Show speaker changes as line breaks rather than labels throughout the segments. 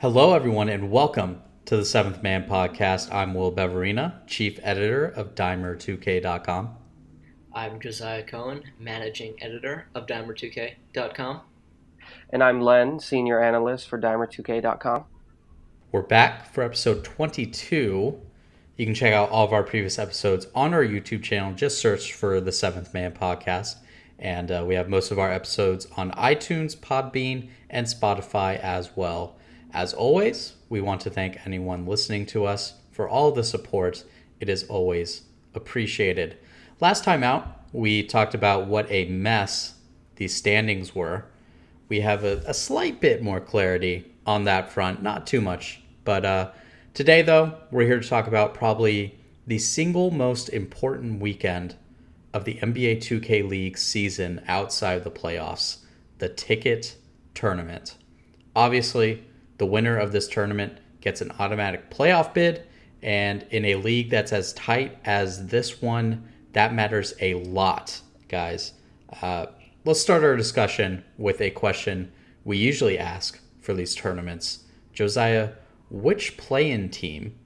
Hello, everyone, and welcome to the Seventh Man Podcast. I'm Will Beverina, Chief Editor of Dimer2K.com.
I'm Josiah Cohen, Managing Editor of Dimer2K.com.
And I'm Len, Senior Analyst for Dimer2K.com.
We're back for episode 22. You can check out all of our previous episodes on our YouTube channel. Just search for the Seventh Man Podcast. And we have most of our episodes on iTunes, Podbean, and Spotify as well. As always, we want to thank anyone listening to us for all the support. It is always appreciated. Last time out, we talked about what a mess these standings were. We have a slight bit more clarity on that front, not too much. But today, though, we're here to talk about probably the single most important weekend of the NBA 2K League season outside of the playoffs, the ticket tournament. Obviously, the winner of this tournament gets an automatic playoff bid, and in a league that's as tight as this one, that matters a lot, guys. Let's start our discussion with a question we usually ask for these tournaments. Josiah, which play-in team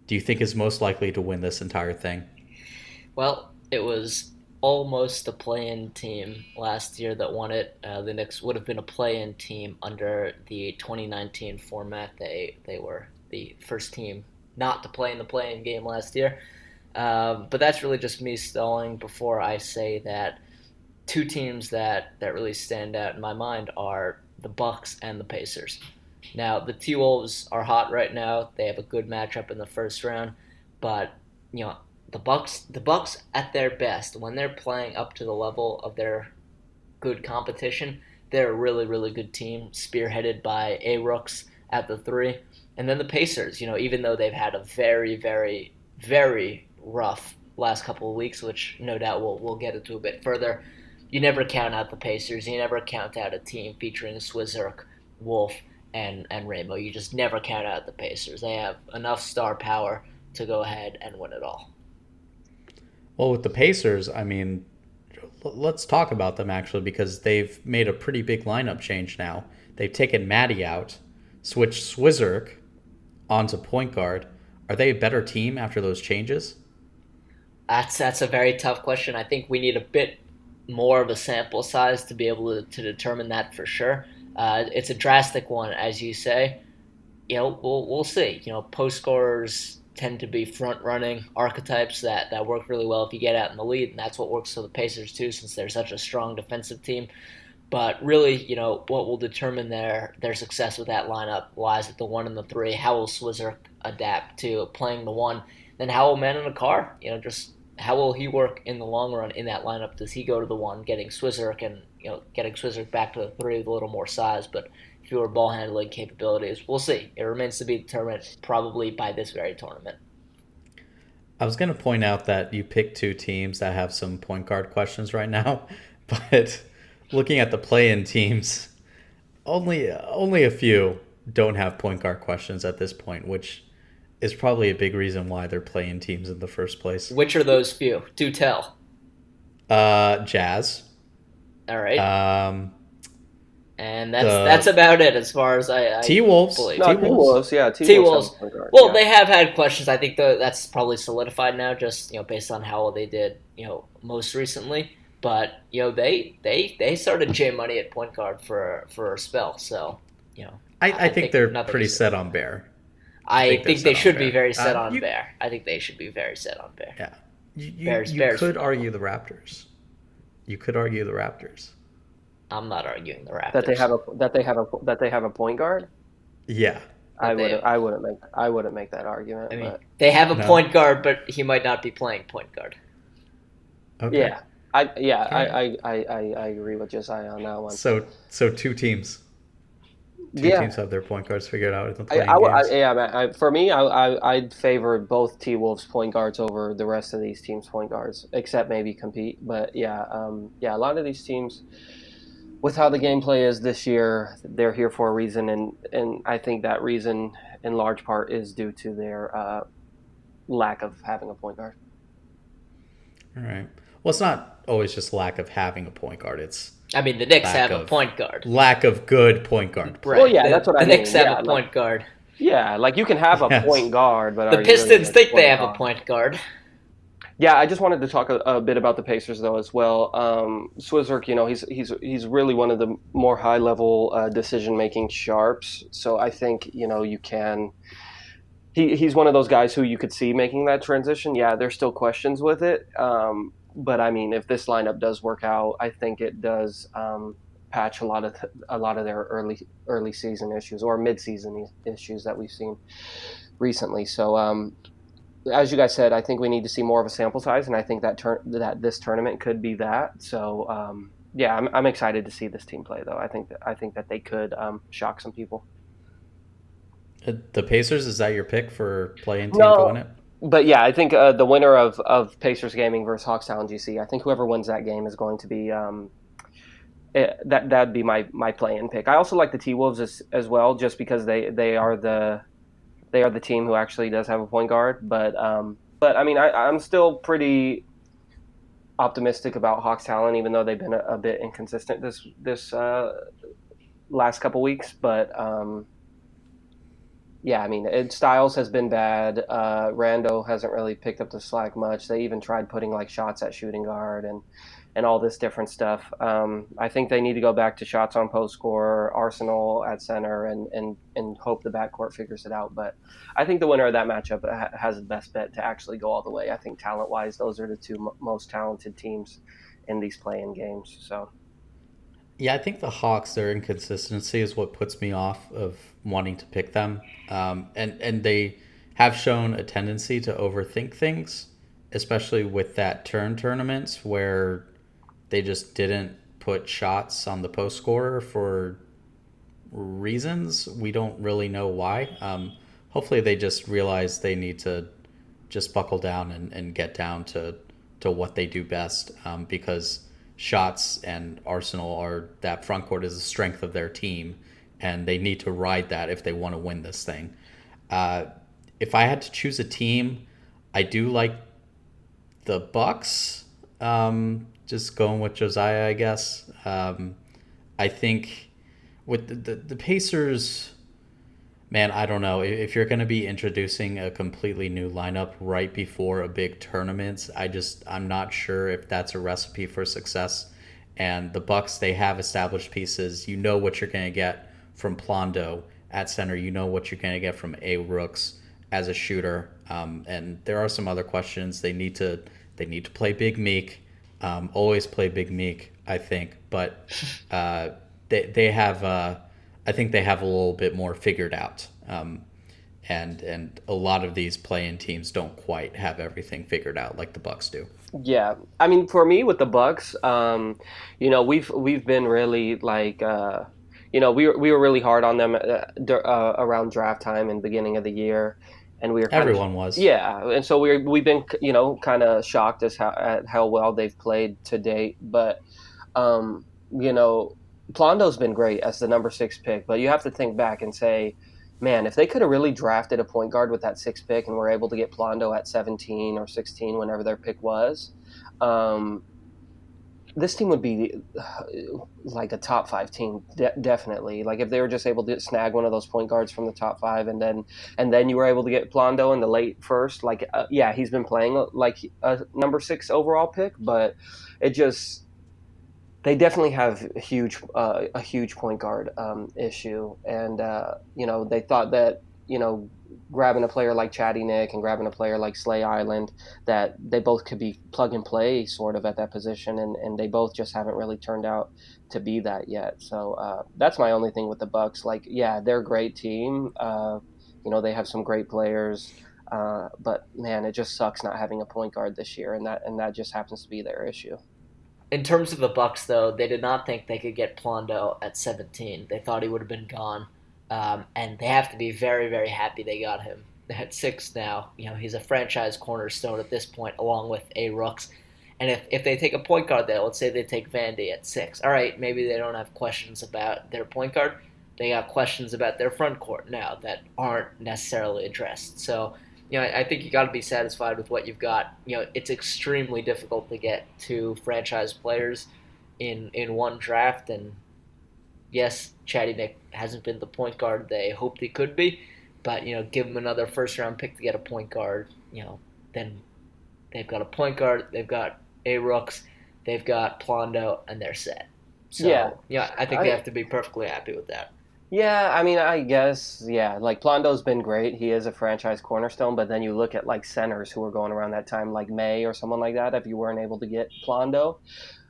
do you think is most likely to win this entire thing?
Well, it was almost the play-in team last year that won it. The Knicks would have been a play-in team under the 2019 format. They were the first team not to play in the play-in game last year. But that's really just me stalling before I say that two teams that really stand out in my mind are the Bucks and the Pacers. Now, the T-Wolves are hot right now. They have a good matchup in the first round, but the Bucks at their best, when they're playing up to the level of their good competition, they're a really, really good team, spearheaded by A-Rooks at the three. And then the Pacers, even though they've had a very, very, very rough last couple of weeks, which no doubt we'll get into a bit further, you never count out the Pacers. You never count out a team featuring Swizzerk, Wolf, and Ramo. You just never count out the Pacers. They have enough star power to go ahead and win it all.
Well, with the Pacers, I mean, let's talk about them actually, because they've made a pretty big lineup change now. They've taken Matty out, switched Swizzerk onto point guard. Are they a better team after those changes?
That's a very tough question. I think we need a bit more of a sample size to be able to determine that for sure. It's a drastic one, as you say. We'll see. Post scorers tend to be front-running archetypes that work really well if you get out in the lead, and that's what works for the Pacers too, since they're such a strong defensive team. But really, what will determine their success with that lineup lies at the 1 and the 3. How will Swizzerk adapt to playing the 1? Then how will Man in a Car, just how will he work in the long run in that lineup? Does he go to the 1, getting Swizzerk and getting Swizzerk back to the 3 with a little more size, but fewer ball handling capabilities? We'll see. It remains to be determined probably by this very tournament.
I was going to point out that you picked two teams that have some point guard questions right now, but looking at the play-in teams, only a few don't have point guard questions at this point, which is probably a big reason why they're play-in teams in the first place.
Which are those few? Do tell.
Jazz.
All right. And that's about it as far as I
T-Wolves.
believe.
No, T-Wolves, yeah.
T-Wolves.
Yeah.
They have had questions. I think that's probably solidified now, just based on how well they did, most recently. But they started J Money at point guard for a spell. So
I think they're pretty set on Bear.
I think they should be very set on Bear. I think they should be very set on Bear.
Yeah, you could argue the Raptors.
I'm not arguing the Raptors.
That they have a point guard.
Yeah,
I wouldn't make that argument.
I mean, they have a point guard, but he might not be playing point guard.
Okay.
Yeah, I agree with Josiah on that one.
So two teams. Two teams have their point guards figured out in the playing games.
For me, I'd favor both T-Wolves point guards over the rest of these teams' point guards, except maybe Compete. But a lot of these teams, with how the gameplay is this year, they're here for a reason, and I think that reason, in large part, is due to their lack of having a point guard.
All right. Well, it's not always just lack of having a point guard. It's
I mean, the Knicks
lack
have a
of
point guard.
lack of good point guard play.
Right.
Well, yeah, that's what I
The
mean.
Knicks have
Yeah,
a point guard.
yeah, like you can have a
Yes.
point guard, but
The
are you really
Pistons
a
think they
point
have a
guard?
point guard.
Yeah, I just wanted to talk a bit about the Pacers though as well. Swizzerk, he's really one of the more high level decision making sharps. So I think you can. He's one of those guys who you could see making that transition. Yeah, there's still questions with it, but I mean, if this lineup does work out, I think it does patch a lot of their early season issues or mid season issues that we've seen recently. So as you guys said, I think we need to see more of a sample size, and I think that this tournament could be that. So yeah, I'm excited to see this team play though. I think that they could shock some people.
The Pacers, is that your pick for play-in team to
No,
win it?
but yeah, I think the winner of Pacers Gaming versus Hawkstown GC, I think whoever wins that game is going to be that'd be my play-in pick. I also like the T Wolves as well, just because they are the team who actually does have a point guard. But I mean, I'm still pretty optimistic about Hawks' talent, even though they've been a bit inconsistent this last couple weeks. But yeah, I mean, Styles has been bad. Rando hasn't really picked up the slack much. They even tried putting like shots at shooting guard and all this different stuff. I think they need to go back to shots on post score, Arsenal at center, and hope the backcourt figures it out. But I think the winner of that matchup has the best bet to actually go all the way. I think talent-wise, those are the two most talented teams in these play-in games. So
Yeah, I think the Hawks, their inconsistency is what puts me off of wanting to pick them. And they have shown a tendency to overthink things, especially with that tournaments where they just didn't put shots on the post scorer for reasons. We don't really know why. Hopefully they just realize they need to just buckle down and get down to what they do best, because shots and Arsenal are that front court is the strength of their team, and they need to ride that if they want to win this thing. If I had to choose a team, I do like the Bucks. Just going with Josiah, I guess. I think with the Pacers, man, I don't know. If you're going to be introducing a completely new lineup right before a big tournament, I'm not sure if that's a recipe for success. And the Bucks, they have established pieces. You know what you're going to get from Plondo at center. You know what you're going to get from A. Rooks as a shooter. And there are some other questions. They need to play Big Meek. Always play Big Meek, I think. But they have. I think they have a little bit more figured out. And a lot of these play-in teams don't quite have everything figured out like the Bucks do.
yeah, I mean, for me with the Bucks, we've been really like. We were really hard on them around draft time and beginning of the year, and we were
Everyone was.
Yeah, and so we've been kind of shocked at how well they've played to date. But Plondo's been great as the number 6 pick, but you have to think back and say, man, if they could have really drafted a point guard with that 6th pick and were able to get Plondo at 17 or 16, whenever their pick was, this team would be like a top 5 team, definitely. Like if they were just able to snag one of those point guards from the top 5, and then you were able to get Plondo in the late first. Like yeah, he's been playing like a number 6 overall pick, but it just. They definitely have a huge point guard issue, and they thought that grabbing a player like Chatty Nick and grabbing a player like Slay Island, that they both could be plug and play sort of at that position, and they both just haven't really turned out to be that yet. So that's my only thing with the Bucks. Like, yeah, they're a great team. They have some great players, but man, it just sucks not having a point guard this year, and that just happens to be their issue.
In terms of the Bucks, though, they did not think they could get Plondo at 17. They thought he would have been gone, and they have to be very, very happy they got him at 6 now. He's a franchise cornerstone at this point, along with A. Rooks. And if they take a point guard there, let's say they take Vandy at 6. All right, maybe they don't have questions about their point guard. They got questions about their front court now that aren't necessarily addressed. So, I think you got to be satisfied with what you've got. It's extremely difficult to get 2 franchise players in one draft. And yes, Chatty Nick hasn't been the point guard they hoped he could be, but give him another first round pick to get a point guard. Then they've got a point guard, they've got a Rooks, they've got Plondo, and they're set.
Yeah,
So I think they have to be perfectly happy with that.
yeah. I mean, I guess like Plondo's been great. He is a franchise cornerstone. But then you look at like centers who were going around that time, like May or someone like that. If you weren't able to get Plondo,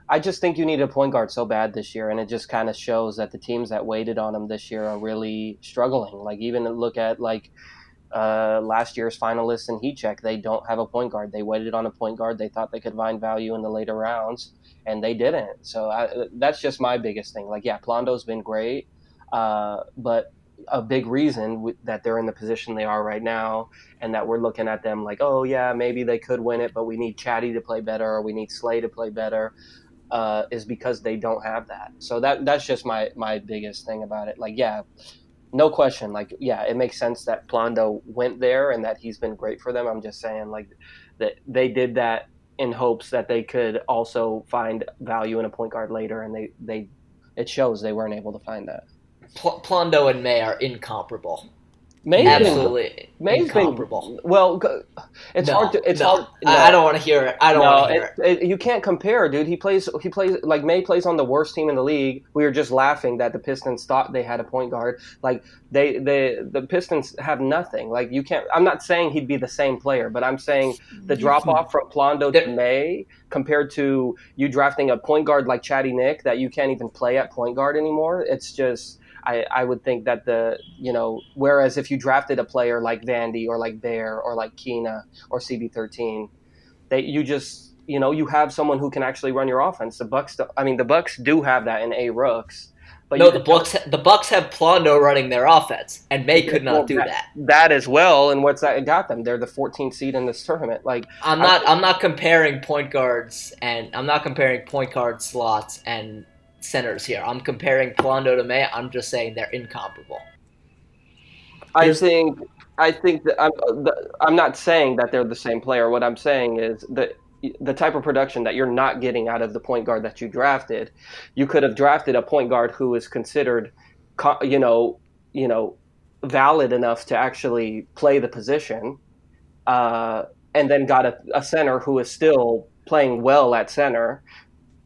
I just think you need a point guard so bad this year, and it just kind of shows that the teams that waited on him this year are really struggling. Like even look at like last year's finalists in Heat Check, they don't have a point guard. They waited on a point guard. They thought they could find value in the later rounds, and they didn't. So that's just my biggest thing. Like, yeah, Plondo's been great, but a big reason that they're in the position they are right now, and that we're looking at them like, oh yeah, maybe they could win it, but we need Chatty to play better, or we need Slay to play better, is because they don't have that. So that's just my biggest thing about it. Like, yeah, no question. Like, yeah, it makes sense that Plondo went there and that he's been great for them. I'm just saying, like, that they did that in hopes that they could also find value in a point guard later, and they it shows they weren't able to find that.
Plondo and May are incomparable.
May's
Absolutely
May's
incomparable.
Well, it's hard to. It's hard. No.
I don't want to hear it. I don't want to hear it.
You can't compare, dude. He plays like May plays on the worst team in the league. We were just laughing that the Pistons thought they had a point guard. Like the Pistons have nothing. Like you can't. I'm not saying he'd be the same player, but I'm saying the drop off from Plondo to May compared to you drafting a point guard like Chatty Nick that you can't even play at point guard anymore. It's just. I would think that whereas if you drafted a player like Vandy or like Bear or like Keena or CB13, you have someone who can actually run your offense. The Bucks do have that in A Rooks. But
no, the Bucks have Plondo running their offense, and May could not do that.
That as well, and what's that got them? They're the 14th seed in this tournament. Like
I'm not comparing point guards, and I'm not comparing point guard slots and centers here. I'm comparing Plondo to May. I'm just saying they're incomparable.
I think that I'm not saying that they're the same player. What I'm saying is that the type of production that you're not getting out of the point guard that you drafted, you could have drafted a point guard who is considered, valid enough to actually play the position, and then got a center who is still playing well at center,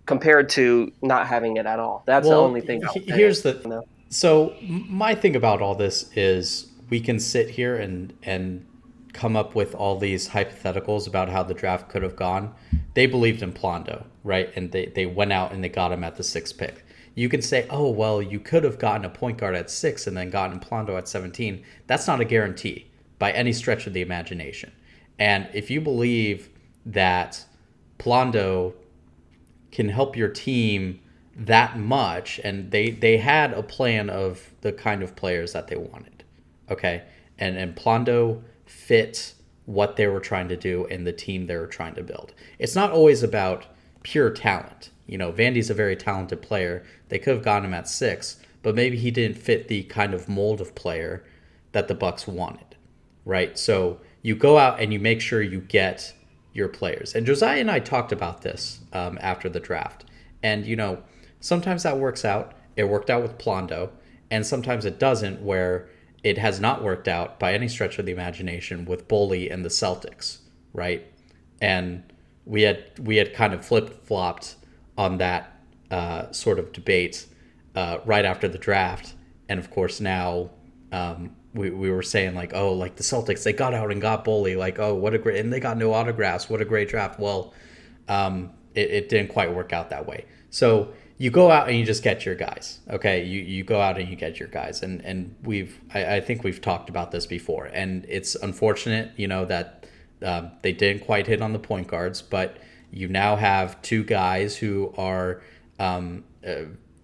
compared to not having it at all. That's the only thing.
So my thing about all this is we can sit here and come up with all these hypotheticals about how the draft could have gone. They believed in Plondo, right? And they went out and they got him at the 6th pick. You can say, oh, well, you could have gotten a point guard at 6 and then gotten Plondo at 17. That's not a guarantee by any stretch of the imagination. And if you believe that Plondo can help your team that much, and they had a plan of the kind of players that they wanted, okay? And Plondo fit what they were trying to do and the team they were trying to build. It's not always about pure talent. Vandy's a very talented player. They could have gotten him at 6, but maybe he didn't fit the kind of mold of player that the Bucks wanted, right? So you go out and you make sure you get your players. And Josiah and I talked about this after the draft. And, sometimes that works out. It worked out with Plondo. And sometimes it doesn't, where it has not worked out by any stretch of the imagination with Boley and the Celtics, right? And we had kind of flip-flopped on that sort of debate right after the draft. And, of course, now we were saying like, oh, like the Celtics, they got out and got Boley, like, oh, what a great, and they got no autographs, what a great draft. Well, it didn't quite work out that way. So you go out and you just get your guys, okay? You go out and you get your guys, and I think we've talked about this before, and it's unfortunate, that they didn't quite hit on the point guards, but you now have two guys who are, at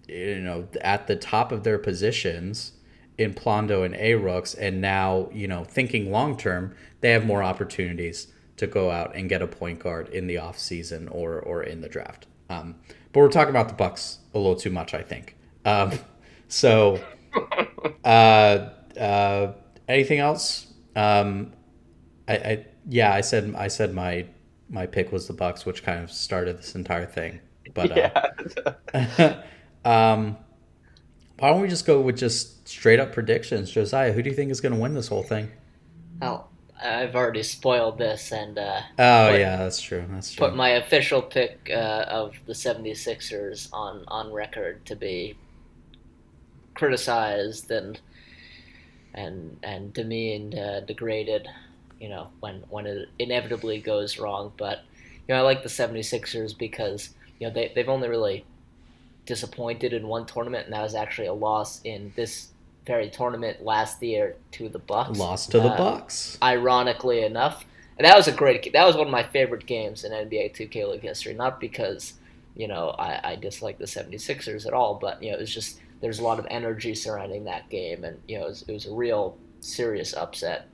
the top of their positions in Plondo and A-Rooks, and now, thinking long-term, they have more opportunities to go out and get a point guard in the offseason or in the draft. But we're talking about the Bucks a little too much, I think. Anything else? I said my pick was the Bucks, which kind of started this entire thing. But
Yeah.
why don't we just go with just straight up predictions? Josiah, who do you think is going to win this whole thing?
Well, I've already spoiled this and
Oh,
put
yeah, that's true. That's
put
true.
my official pick of the 76ers on record to be criticized and demeaned, degraded, when it inevitably goes wrong. But I like the 76ers because they've only really disappointed in one tournament, and that was actually a loss in this very tournament last year to the Bucks.
Lost to the Bucks.
Ironically enough, and that was one of my favorite games in NBA 2K League history. Not because I dislike the 76ers at all, but it was just there's a lot of energy surrounding that game, and it was a real serious upset.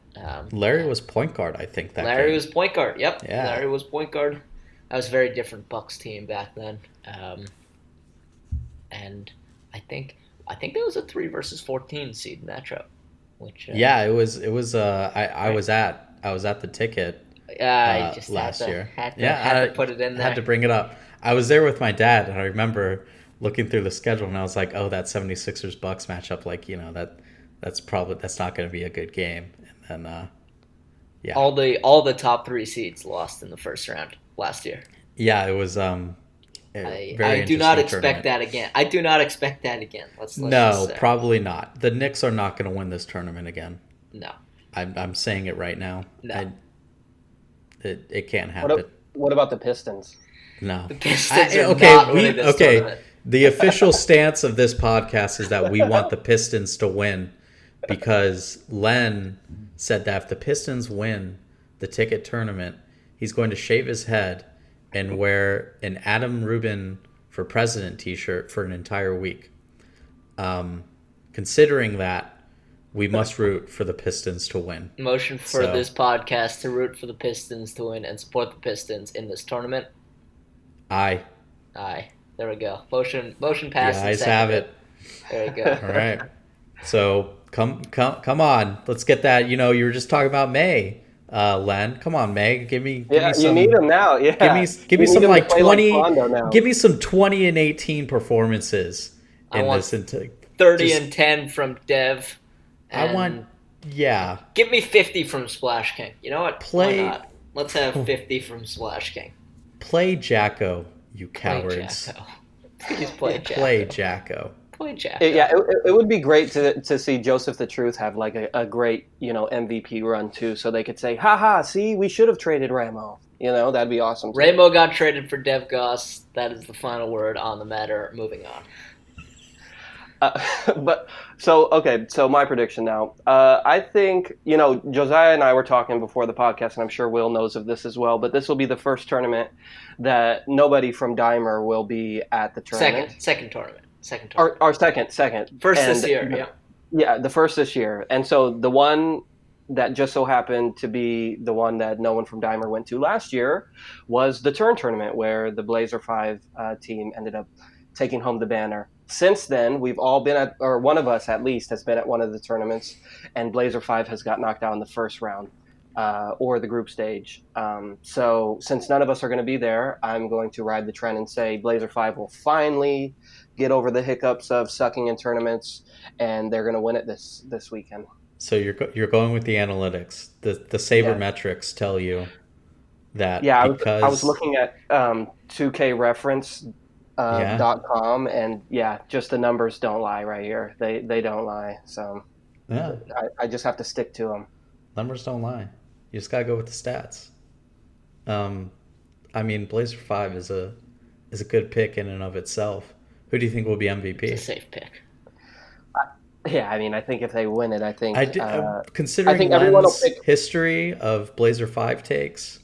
Larry was point guard, I think.
Larry
game.
was point guard. Yep,
yeah.
Larry was point guard. That was a very different Bucks team back then. And I think there was a 3 versus 14 seed matchup, which
it was. I was at the ticket
I just
last year.
Had to put it in there.
Had to bring it up. I was there with my dad, and I remember looking through the schedule, and I was like, "Oh, that 76ers Bucks matchup, that's not going to be a good game." And then,
all the top 3 seeds lost in the first round last year.
Yeah, it was.
I do not expect that again. I do not expect that again. Let's
no, probably not. The Knicks are not going to win this tournament again.
No,
I'm saying it right now.
No,
it can't happen.
What about the Pistons?
No,
the Pistons are not winning this tournament.
The official stance of this podcast is that we want the Pistons to win because Len said that if the Pistons win the ticket tournament, he's going to shave his head and wear an Adam Rubin for President t-shirt for an entire week. Considering that, we must root for the Pistons to win.
Motion for this podcast to root for the Pistons to win and support the Pistons in this tournament.
Aye.
There we go. Motion passed.
The ayes have it.
There you go.
All right. So come on. Let's get that. You were just talking about May. Len, come on, Meg. Give me some.
You need them now. Yeah,
give me some like 20. Give me some 20 and 18 performances in this.
30 and 10 from Dev.
I want. Yeah.
Give me 50 from Splash King. You know what? Why not? Let's have 50 from Splash King.
Play Jacko, you cowards.
Please play Jacko.
Play Jacko.
It would be great to see Joseph the Truth have like a great MVP run too, so they could say, "Ha, see, we should have traded Ramo." That'd be awesome.
Ramo got traded for Dev Goss. That is the final word on the matter. Moving on.
So my prediction now. I think Josiah and I were talking before the podcast, and I'm sure Will knows of this as well. But this will be the first tournament that nobody from Dimer will be at the tournament.
Second tournament.
Our second.
First this year, yeah.
Yeah, the first this year. And so the one that just so happened to be the one that no one from Dimer went to last year was the Turn tournament, where the Blazer 5 team ended up taking home the banner. Since then, we've all been at, or one of us at least, has been at one of the tournaments, and Blazer 5 has got knocked out in the first round or the group stage. So since none of us are going to be there, I'm going to ride the trend and say Blazer 5 will finally get over the hiccups of sucking in tournaments, and they're going to win it this weekend.
So you're going with the analytics. The sabermetrics tell you that.
Yeah,
because...
I was looking at 2KReference.com, and just the numbers don't lie right here. They don't lie. So I just have to stick to them.
Numbers don't lie. You just gotta go with the stats. Blazer 5 is a good pick in and of itself. Who do you think will be MVP?
It's a safe pick.
I think if they win it,
considering
I think everyone will pick
history of Blazer 5 takes.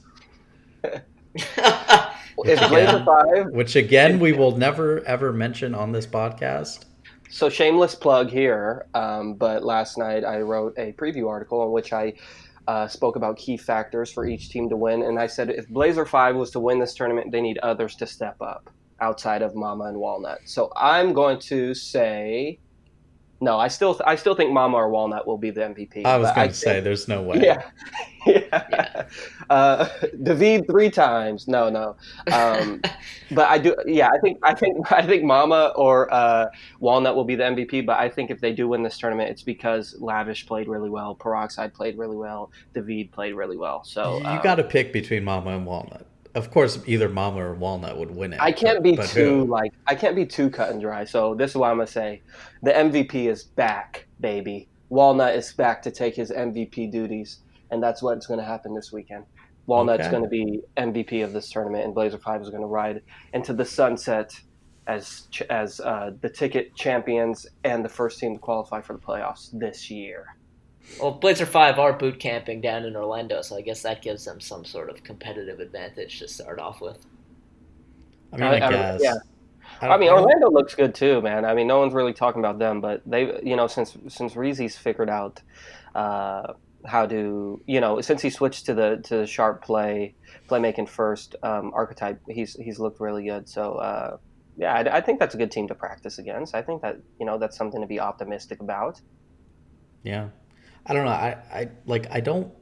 Which again we will never ever mention on this podcast.
So shameless plug here, but last night I wrote a preview article in which I spoke about key factors for each team to win, and I said if Blazer 5 was to win this tournament, they need others to step up outside of Mama and Walnut. So I'm going to say No, I still think Mama or Walnut will be the MVP.
I was
But
going to say, there's no way.
yeah,
Yeah.
yeah. David 3 times. No. But I do. Yeah, I think Mama or Walnut will be the MVP. But I think if they do win this tournament, it's because Lavish played really well, Peroxide played really well, David played really well. So
You got to pick between Mama and Walnut. Of course, either Mama or Walnut would win it.
I can't be
but
too
who?
I can't be too cut and dry. So this is what I'm gonna say: the MVP is back, baby. Walnut is back to take his MVP duties, and that's what's going to happen this weekend. Walnut's
Okay.
going to be MVP of this tournament, and Blazer 5 is going to ride into the sunset as the ticket champions and the first team to qualify for the playoffs this year.
Well, Blazer 5 are boot camping down in Orlando, so I guess that gives them some sort of competitive advantage to start off with.
I mean, I guess.
Yeah. I mean, Orlando looks good too, man. I mean, no one's really talking about them, but they, since Reezy's figured out how to, since he switched to the sharp playmaking first archetype, he's looked really good. So yeah, I think that's a good team to practice against. I think that that's something to be optimistic about.
Yeah. I don't know. I don't.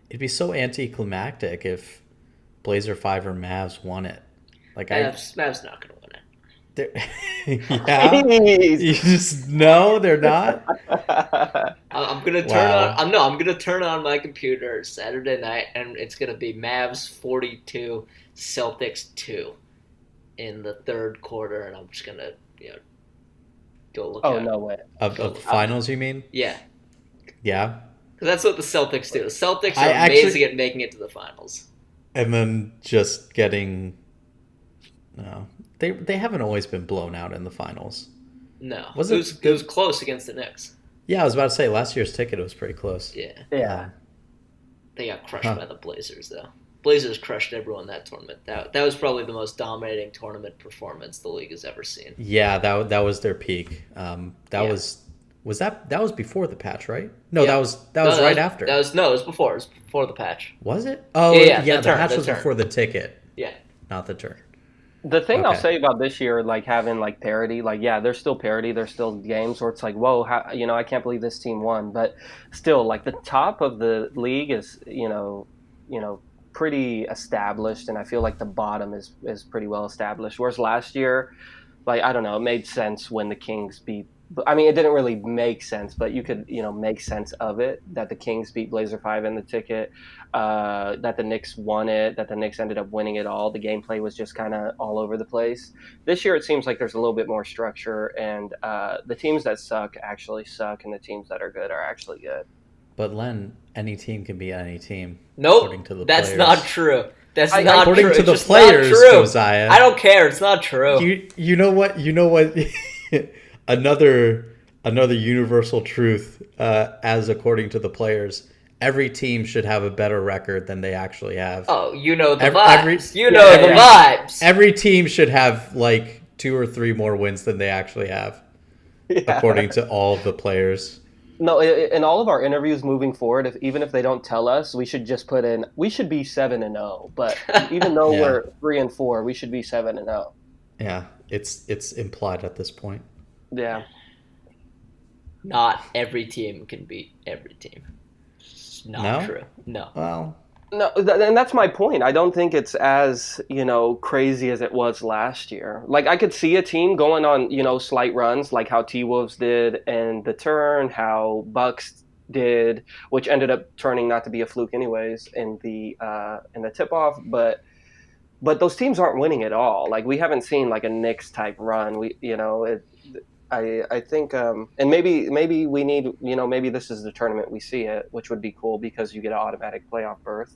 It'd be so anticlimactic if Blazer 5 or Mavs won it.
Mavs not going to win it.
Yeah, you just no, they're not.
I'm gonna turn on. I'm gonna turn on my computer Saturday night, and it's gonna be Mavs 42, Celtics 2 in the third quarter, and I'm just gonna go look.
Oh, no way.
Of the finals, you mean?
Yeah.
Yeah.
Because that's what the Celtics do. The Celtics are amazing at making it to the finals.
And then just getting. No. They haven't always been blown out in the finals.
No. It was close against the Knicks.
Yeah, I was about to say, last year's ticket was pretty close.
Yeah.
They got crushed by the Blazers, though. Blazers crushed everyone in that tournament. That was probably the most dominating tournament performance the league has ever seen.
Yeah, that was their peak. Was that before the patch, right? No,
Yeah.
that was right after.
It was before. It was before the patch.
Was it? Oh,
Yeah,
the patch was
turn.
before the ticket.
Yeah.
Not the turn.
The thing I'll
Okay.
say about this year, like having like parity, like yeah, there's still parity. There's still games where it's like, whoa, I can't believe this team won. But still, like the top of the league is, pretty established, and I feel like the bottom is pretty well established. Whereas last year, like I don't know, it made sense when the Kings beat. I mean, it didn't really make sense, but you could, make sense of it that the Kings beat Blazer 5 in the ticket, that the Knicks won it, that the Knicks ended up winning it all. The gameplay was just kind of all over the place. This year, it seems like there's a little bit more structure, and the teams that suck actually suck, and the teams that are good are actually good.
But Len, any team can be any team.
Nope,
according to the
that's
players.
not true. That's not
according
true.
to the
It's just
players,
not true.
Josiah.
I don't care. It's not true.
You know what? another universal truth, as according to the players, every team should have a better record than they actually have.
Oh, the vibes. The vibes.
Every team should have like 2 or 3 more wins than they actually have, according to all of the players.
No, in all of our interviews moving forward, even if they don't tell us, we should just put in we should be 7-0. But even though we're 3-4, we should be 7-0.
Yeah, it's implied at this point.
Yeah.
Not every team can beat every team. It's not true. No.
Well,
No, and that's my point. I don't think it's as, crazy as it was last year. Like, I could see a team going on, slight runs, like how T-Wolves did in the turn, how Bucks did, which ended up turning not to be a fluke anyways in the tip-off. But those teams aren't winning at all. Like, we haven't seen, like, a Knicks-type run. I think, and maybe we need, maybe this is the tournament we see it, which would be cool because you get an automatic playoff berth.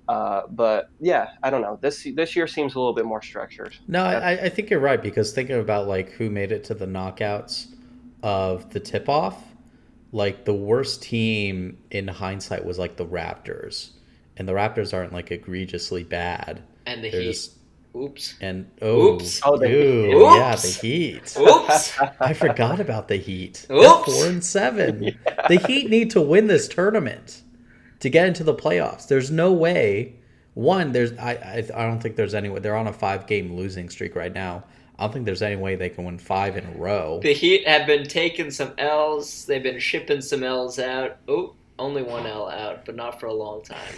But yeah, I don't know. This year seems a little bit more structured.
no, I think you're right, because thinking about like who made it to the knockouts of the tip-off, like the worst team in hindsight was like the Raptors, and the Raptors aren't like egregiously bad.
And the
They're
Heat.
just-
Oops.
And
Oops.
Oh, the Heat.
yeah,
Oops.
the Heat.
Oops.
I forgot about the Heat.
Oops.
They're 4-7. The Heat need to win this tournament to get into the playoffs. There's no way. One, I don't think there's any way. They're on a 5-game losing streak right now. I don't think there's any way they can win 5 in a row.
The Heat have been taking some L's. They've been shipping some L's out. Oh, only one L out, but not for a long time.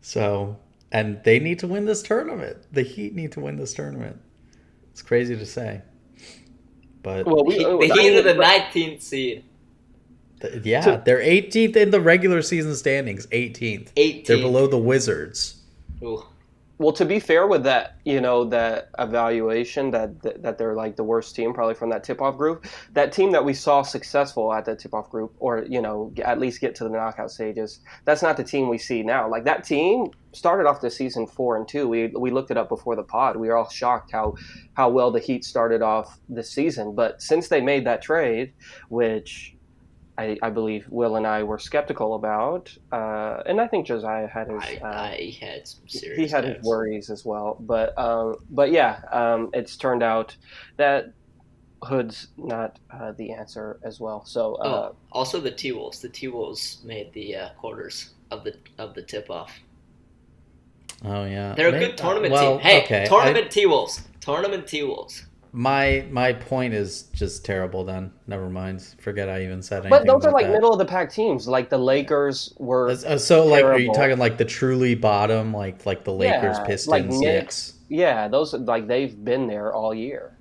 So, and they need to win this tournament. The Heat need to win this tournament. It's crazy to say. But
Well,
the Heat are the 19th seed.
Yeah, they're 18th in the regular season standings. 18th.
18th.
They're below the Wizards.
Ooh.
Well, to be fair with that, that evaluation that they're like the worst team probably from that tip-off group, that team that we saw successful at the tip-off group, or at least get to the knockout stages, that's not the team we see now. Like that team started off the season 4-2. We looked it up before the pod. We were all shocked how well the Heat started off the season, but since they made that trade, which I believe Will and I were skeptical about, and I think Josiah had his.
I had some serious.
He had his worries as well, but yeah, it's turned out that Hood's not the answer as well. So
also the T-Wolves. The T-Wolves made the quarters of the tip-off.
Oh yeah,
they're a good tournament team. Hey, okay. Tournament T-Wolves. Tournament T-Wolves.
My point is just terrible then. Never mind. Forget I even said anything.
But those are like
that.
middle of the pack teams. Like the Lakers were
so like terrible. Are you talking like the truly bottom like the Lakers, Pistons,
like
Knicks?
Yeah, those like they've been there all year.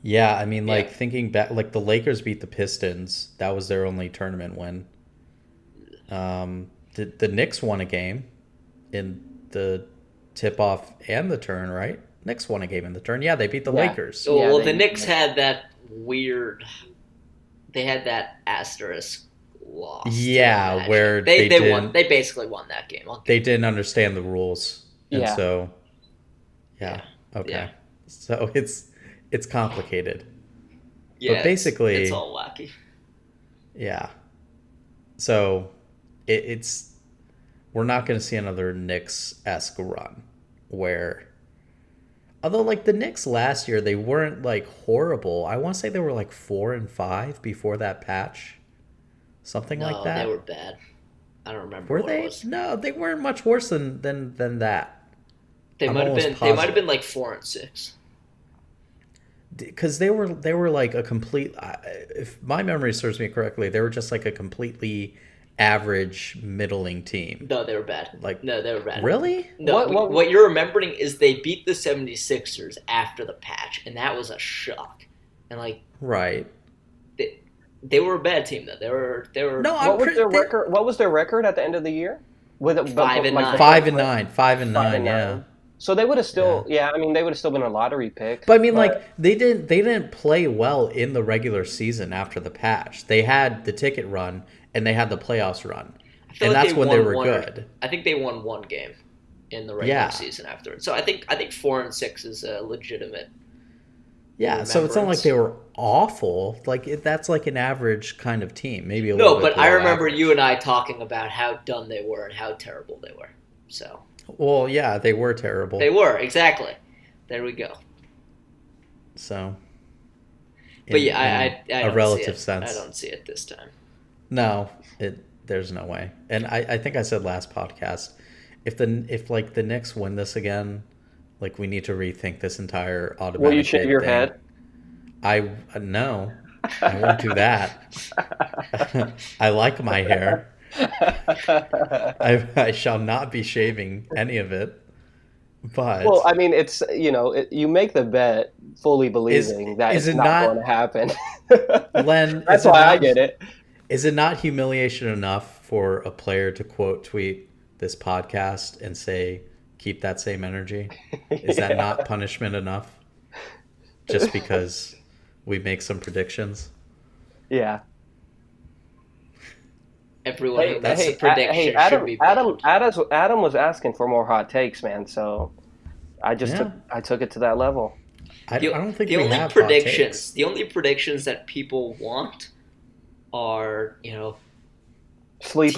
Yeah, I mean like thinking back like the Lakers beat the Pistons. That was their only tournament win. The Knicks won a game in the tip-off and the turn, right? Knicks won a game in the turn. Yeah, they beat the Lakers.
Well, the Knicks had that weird. They had that asterisk loss.
Yeah, where
they won. They basically won that game.
They didn't understand the rules, and so okay. Yeah. So it's complicated.
Yeah,
but basically,
it's all wacky.
Yeah. So it's we're not going to see another Knicks-esque run where. Although, like, the Knicks last year, they weren't, like, horrible. I want to say they were, like, 4-5 before that patch. Something like that.
No, they were bad. I don't remember
Were they?
It was.
No, they weren't much worse than that.
They might have been. They might have been, like, 4-6.
Because they were, like, a complete... if my memory serves me correctly, they were just, like, a completely... average middling team.
No, they were bad. No, they were bad.
Really?
No, what you're remembering is they beat the 76ers after the patch, and that was a shock. And
right.
They were a bad team though. They were
No, what was their record? What was their record at the end of the year? With
5-9.
5-9, yeah.
So they would have still, I mean, they would have still been a lottery pick.
But I mean, they didn't play well in the regular season after the patch. They had the ticket run and they had the playoffs run, and that's when they were good.
I think they won one game in the regular season afterwards. So I think 4-6 is a legitimate.
Yeah, so it's not like they were awful. That's like an average kind of team, maybe a little bit.
No, but I remember you and I talking about how done they were and how terrible they were. So.
Well, yeah, they were terrible.
They were, exactly. There we go.
So.
But I don't
a relative
see it.
sense.
I don't see it this time.
No, there's no way. And I think I said last podcast, if the Knicks win this again, we need to rethink this entire automatic.
Will you shave your head?
No, I won't do that. I like my hair. I shall not be shaving any of it. But
well, I mean, it's you make the bet fully believing that it's not going to happen.
Len,
that's why I get it.
Is it not humiliation enough for a player to quote tweet this podcast and say, "Keep that same energy"? Is that not punishment enough? Just because we make some predictions?
Yeah.
Everyone who makes a prediction should be banned.
Adam was asking for more hot takes, man. So I just took it to that level.
I don't think
the
we
only
have
predictions.
hot takes.
The only predictions that people want are
sleeper.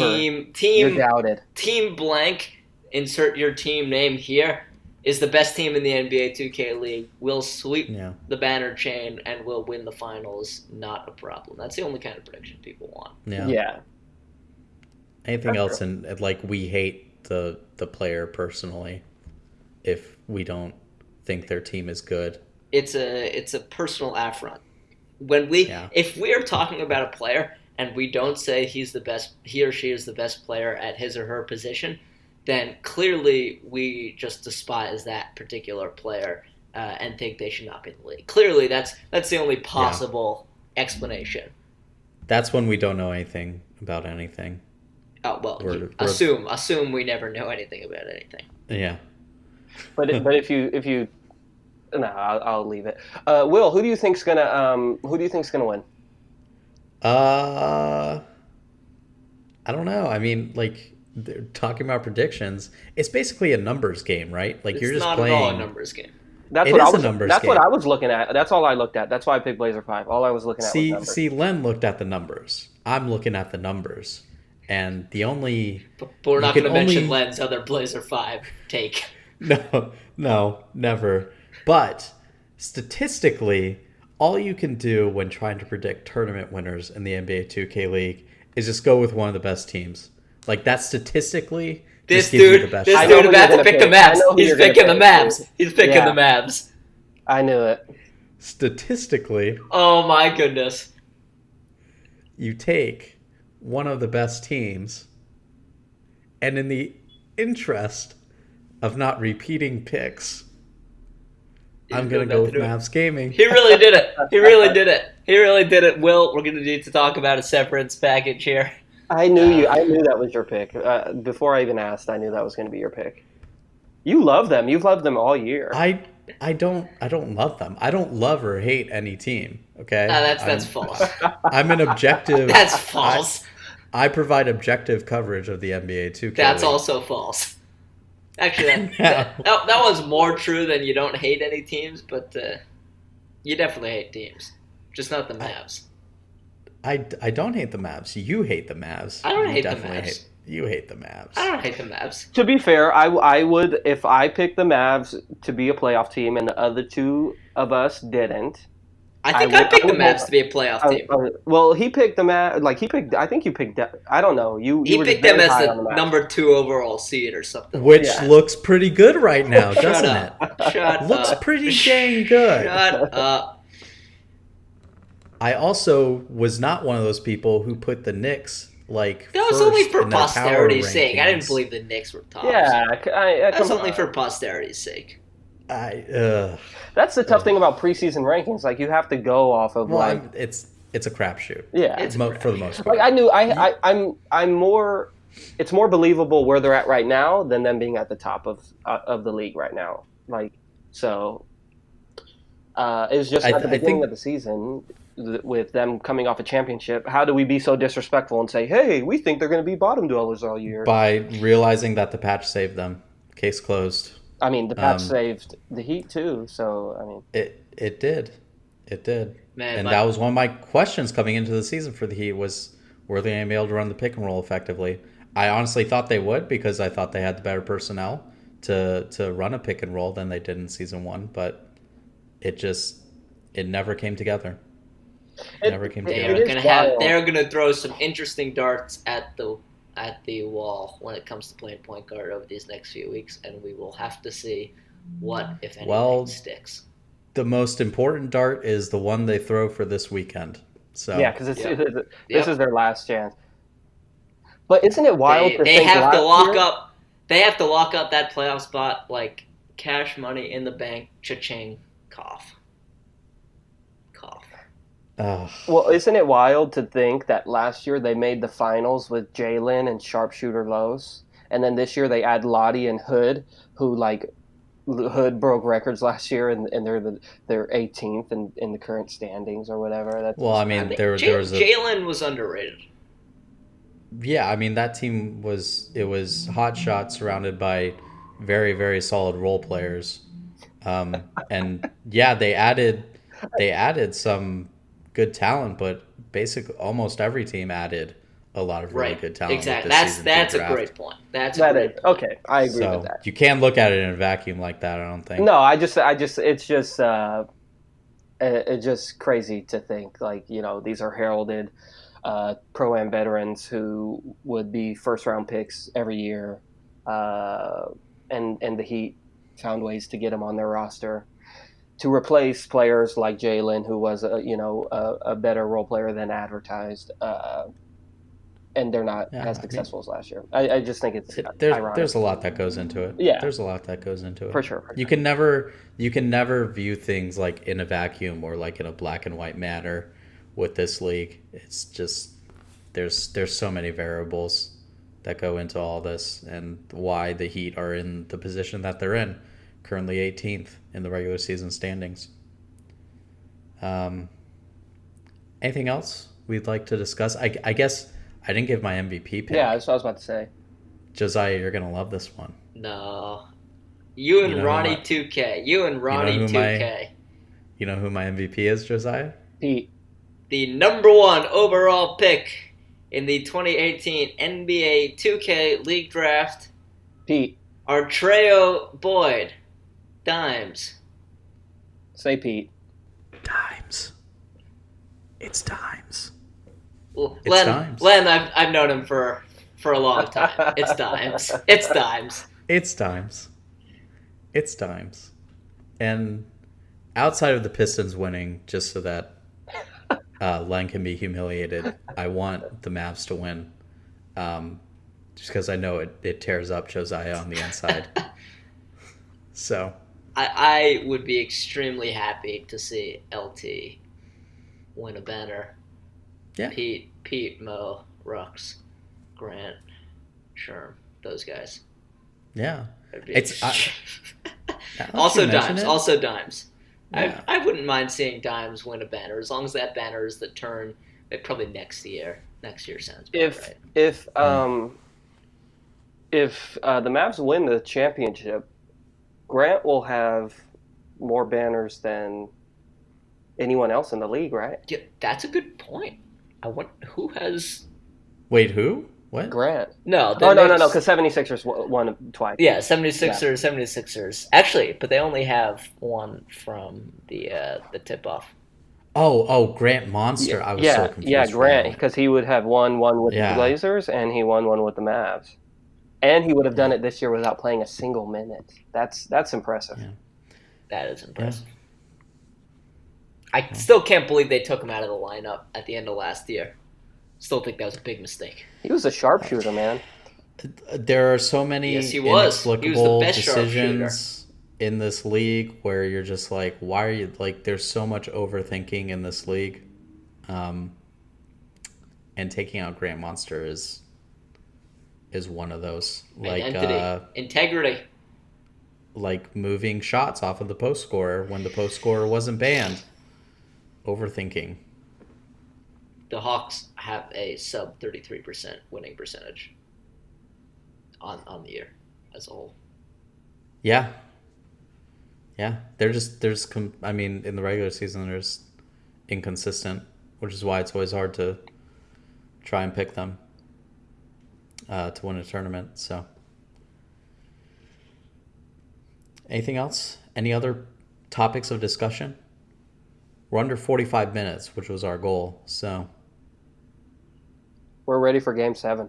Team
You're doubted.
Team blank. Insert your team name here. Is the best team in the NBA 2K League. Will sweep the banner chain and will win the finals. Not a problem. That's the only kind of prediction people want.
Yeah.
Anything else we hate the player personally if we don't think their team is good.
It's a personal affront. If we are talking about a player and we don't say he or she is the best player at his or her position, then clearly we just despise that particular player and think they should not be in the league. Clearly, that's the only possible explanation.
That's when we don't know anything about anything.
Oh well, assume we never know anything about anything.
Yeah.
But if you no, I'll leave it. Will, who do you think's gonna win?
I don't know. I mean, like, they're talking about predictions. It's basically a numbers game, right? Like, you're just playing.
It's not at all a numbers game.
That's what I was looking at. That's all I looked at. That's why I picked Blazer 5. All I was looking at was numbers.
See, Len looked at the numbers. I'm looking at the numbers. And the only...
But we're not going to mention Len's other Blazer 5 take.
No, never. But statistically, all you can do when trying to predict tournament winners in the NBA 2K League is just go with one of the best teams. Like, that statistically...
This dude about to pick the Mavs. He's picking the Mavs. He's picking the Mavs.
I knew it.
Statistically...
Oh, my goodness.
You take one of the best teams, and in the interest of not repeating picks, I'm going to go with Mavs Gaming.
He really did it. He really did it. Will, we're going to need to talk about a severance package here.
I knew that was your pick. Before I even asked, I knew that was going to be your pick. You love them. You've loved them all year.
I don't love them. I don't love or hate any team. Okay.
No, that's false.
I'm an objective.
That's false.
I provide objective coverage of the NBA 2K.
That's also false. Actually, that was more true than you don't hate any teams, but you definitely hate teams, just not the Mavs.
I don't hate the Mavs. You hate the Mavs.
I don't hate the Mavs.
You hate the Mavs.
I don't hate the Mavs.
To be fair, I would, if I picked the Mavs to be a playoff team and the other two of us didn't.
I picked the Mavs to be a playoff team.
Well, he picked the Mavs. Like, I think you picked. I don't know. He
picked them as the number 2 overall seed or something.
Which looks pretty good right now, doesn't it?
Shut up.
Looks pretty dang good.
Shut up.
I also was not one of those people who put the Knicks like
that was only for posterity's sake. I didn't believe the Knicks were tops.
Yeah,
that was only for posterity's sake.
That's the tough thing about preseason rankings. Like, you have to go off of
it's a crapshoot.
Yeah,
for the most part.
Like, I knew I'm more. It's more believable where they're at right now than them being at the top of the league right now. Like, so it was just at the beginning of the season. With them coming off a championship, how do we be so disrespectful and say, hey, we think they're going to be bottom dwellers all year?
By realizing that the patch saved them. Case closed.
I mean, the patch saved the Heat too, so, I mean.
It did. It did.
Man,
and that was one of my questions coming into the season for the Heat was, were they going to be able to run the pick and roll effectively? I honestly thought they would because I thought they had the better personnel to run a pick and roll than they did in season 1, but it never came together. They're
gonna throw some interesting darts at the wall when it comes to playing point guard over these next few weeks, and we will have to see what, if anything, sticks.
The most important dart is the one they throw for this weekend. So
yeah, because this is their last chance. But isn't it wild?
They have to lock up. They have to lock up that playoff spot like cash money in the bank. Cha-ching, cough.
Well, isn't it wild to think that last year they made the finals with Jalen and sharpshooter Lowe's, and then this year they add Lottie and Hood, who Hood broke records last year, and they're 18th in the current standings or whatever.
Jalen was underrated.
Yeah, I mean that team was hot shot surrounded by very, very solid role players, and yeah, they added some good talent, but basically almost every team added a lot of really good talent.
Exactly. That's a great point.
Okay, I agree with that.
You can't look at it in a vacuum like that, I don't think.
No, it's just crazy to think, like, these are heralded pro-am veterans who would be first round picks every year, and the Heat found ways to get him on their roster to replace players like Jalen, who was a better role player than advertised, and they're not as successful as last year. I just think it's ironic.
There's a lot that goes into it.
Yeah,
there's a lot that goes into it
for sure.
You can never view things like in a vacuum or like in a black and white manner with this league. It's just there's so many variables that go into all this and why the Heat are in the position that they're in, currently 18th in the regular season standings. Anything else we'd like to discuss? I guess I didn't give my MVP pick.
Yeah, that's what I was about to say.
Josiah, you're gonna love this one.
No, you and Ronnie 2K. You and Ronnie 2K.
You know who my MVP is, Josiah?
Pete.
The number 1 overall pick in the 2018 NBA 2K League Draft.
Pete.
Artreo Boyd. Dimes.
Say Pete.
Dimes. It's Dimes.
Len, I've known him for a long time. It's Dimes. It's Dimes.
It's Dimes. It's Dimes. And outside of the Pistons winning, just so that Len can be humiliated, I want the Mavs to win. Just because I know it tears up Josiah on the inside. So
I would be extremely happy to see LT win a banner.
Yeah.
Pete, Mo, Rux, Grant, Sherm, those guys.
Yeah.
It's also Dimes. Also Dimes. Yeah. I wouldn't mind seeing Dimes win a banner as long as that banner is the turn. Probably next year. Next year sounds about right.
If the Mavs win the championship, Grant will have more banners than anyone else in the league, right?
Yeah, that's a good point. I want who has.
Wait, who? What?
Grant.
No.
No, because 76ers won twice.
Yeah, 76ers. Actually, but they only have one from the tip-off.
Oh, Grant Monster. I was so confused.
Yeah, Grant, because he would have won one with the Blazers, and he won one with the Mavs. And he would have done it this year without playing a single minute. That's impressive.
Yeah. That is impressive. Yeah. I still can't believe they took him out of the lineup at the end of last year. Still think that was a big mistake.
He was a sharpshooter, man.
There are so many inexplicable decisions in this league where you're just like, why are you like? There's so much overthinking in this league, and taking out Grant Monster is one of those. Like
integrity.
Like moving shots off of the post scorer when the post scorer wasn't banned. Overthinking.
The Hawks have a sub 33% winning percentage on the year as a whole.
Yeah. Yeah. In the regular season, they're just inconsistent, which is why it's always hard to try and pick them to win a tournament. So, anything else? Any other topics of discussion? We're under 45 minutes, which was our goal. So
we're ready for Game 7.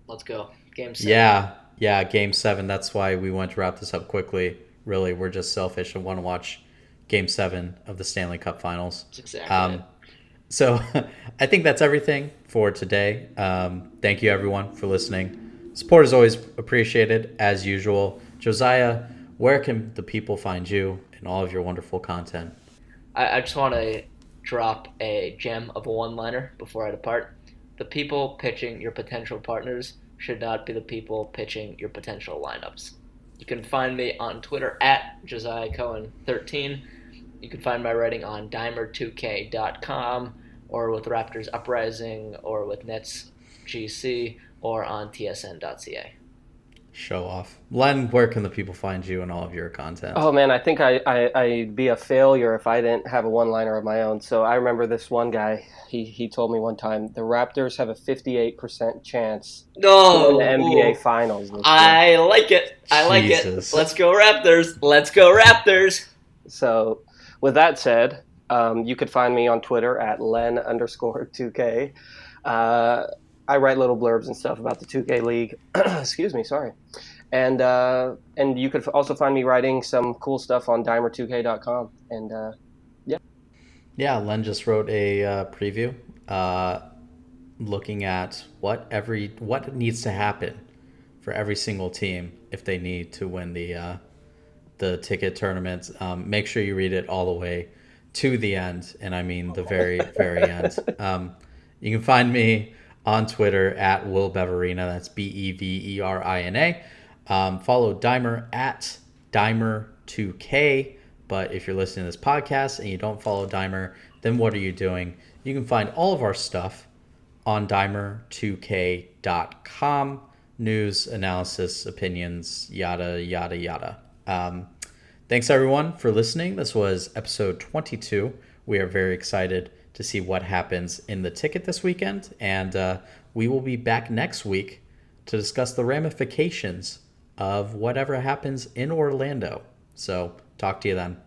Let's go. Game 7.
Yeah, Game 7. That's why we want to wrap this up quickly. Really, we're just selfish and want to watch Game 7 of the Stanley Cup Finals.
That's exactly it.
So I think that's everything for today. Thank you, everyone, for listening. Support is always appreciated, as usual. Josiah, where can the people find you and all of your wonderful content?
I just want to drop a gem of a one-liner before I depart. The people pitching your potential partners should not be the people pitching your potential lineups. You can find me on Twitter at JosiahCohen13. You can find my writing on Dimer2K.com or with Raptors Uprising or with Nets GC or on TSN.ca.
Show off. Len, where can the people find you and all of your content?
Oh, man, I think I'd be a failure if I didn't have a one-liner of my own. So I remember this one guy, he told me one time, the Raptors have a 58% chance to win the NBA Finals this year.
I like it. Let's go Raptors. Let's go Raptors.
So with that said, you could find me on Twitter at Len_2K. I write little blurbs and stuff about the 2K League. Excuse me, sorry. And you could also find me writing some cool stuff on dimer2k.com. And
Yeah, Len just wrote a preview looking at what needs to happen for every single team if they need to win the ticket tournament. Make sure you read it all the way to the end, and I mean the very, very end. You can find me on Twitter at Will Beverina. That's Beverina. Follow Dimer at Dimer2K. But if you're listening to this podcast and you don't follow Dimer, then what are you doing? You can find all of our stuff on dimer2k.com. News, analysis, opinions, yada, yada, yada. Thanks, everyone, for listening. This was episode 22. We are very excited to see what happens in the ticket this weekend. And we will be back next week to discuss the ramifications of whatever happens in Orlando. So talk to you then.